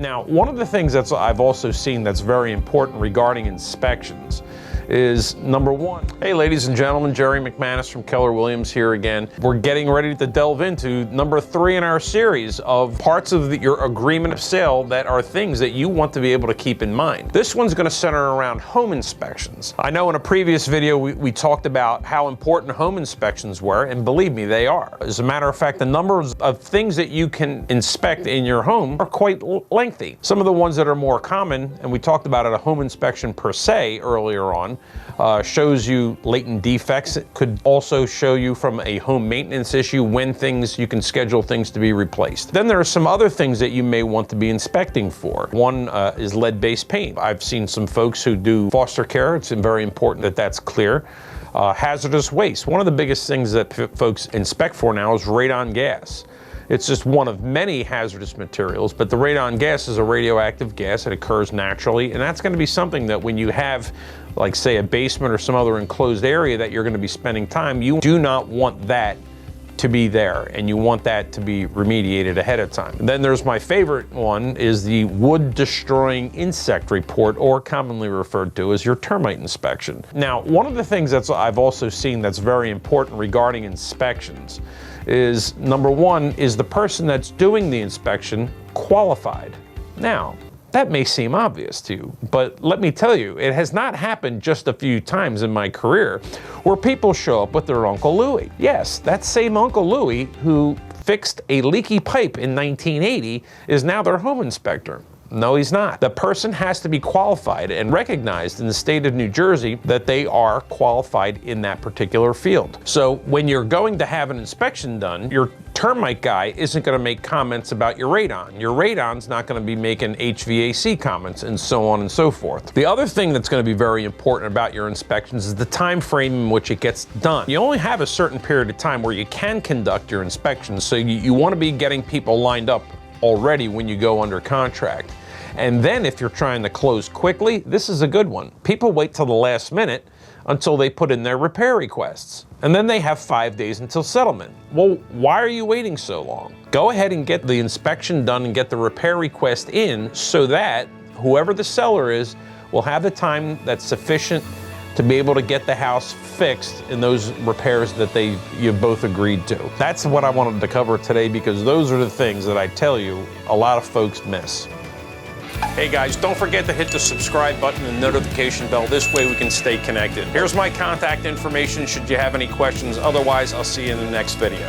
Now, one of the things that I've also seen that's very important regarding inspections is number one. Hey, ladies and gentlemen, Jerry McManus from Keller Williams here again. We're getting ready to delve into number 3 in our series of parts of your agreement of sale that are things that you want to be able to keep in mind. This one's going to center around home inspections. I know in a previous video we talked about how important home inspections were, and believe me, they are. As a matter of fact, the numbers of things that you can inspect in your home are quite lengthy. Some of the ones that are more common, and we talked about it, a home inspection per se earlier on, shows you latent defects. It could also show you from a home maintenance issue when you can schedule things to be replaced. Then there are some other things that you may want to be inspecting for. One is lead-based paint. I've seen some folks who do foster care. It's very important that that's clear. Hazardous waste. One of the biggest things that folks inspect for now is radon gas. It's just one of many hazardous materials, but the radon gas is a radioactive gas. It occurs naturally, and that's going to be something that when you have, like say, a basement or some other enclosed area that you're going to be spending time, you do not want that to be there, and you want that to be remediated ahead of time. And then there's my favorite one, is the wood destroying insect report, or commonly referred to as your termite inspection. Now, one of the things that I've also seen that's very important regarding inspections is, number one, is the person that's doing the inspection qualified? Now, that may seem obvious to you, but let me tell you, it has not happened just a few times in my career where people show up with their Uncle Louie. Yes, that same Uncle Louie who fixed a leaky pipe in 1980 is now their home inspector. No, he's not. The person has to be qualified and recognized in the state of New Jersey that they are qualified in that particular field. So when you're going to have an inspection done, your termite guy isn't going to make comments about your radon. Your radon's not going to be making HVAC comments, and so on and so forth. The other thing that's going to be very important about your inspections is the time frame in which it gets done. You only have a certain period of time where you can conduct your inspections, so you want to be getting people lined up already when you go under contract. And then if you're trying to close quickly, this is a good one. People wait till the last minute until they put in their repair requests. And then they have 5 days until settlement. Well, why are you waiting so long? Go ahead and get the inspection done and get the repair request in so that whoever the seller is will have the time that's sufficient to be able to get the house fixed in those repairs that you've both agreed to. That's what I wanted to cover today, because those are the things that I tell you a lot of folks miss. Hey guys, don't forget to hit the subscribe button and notification bell. This way we can stay connected. Here's my contact information should you have any questions. Otherwise, I'll see you in the next video.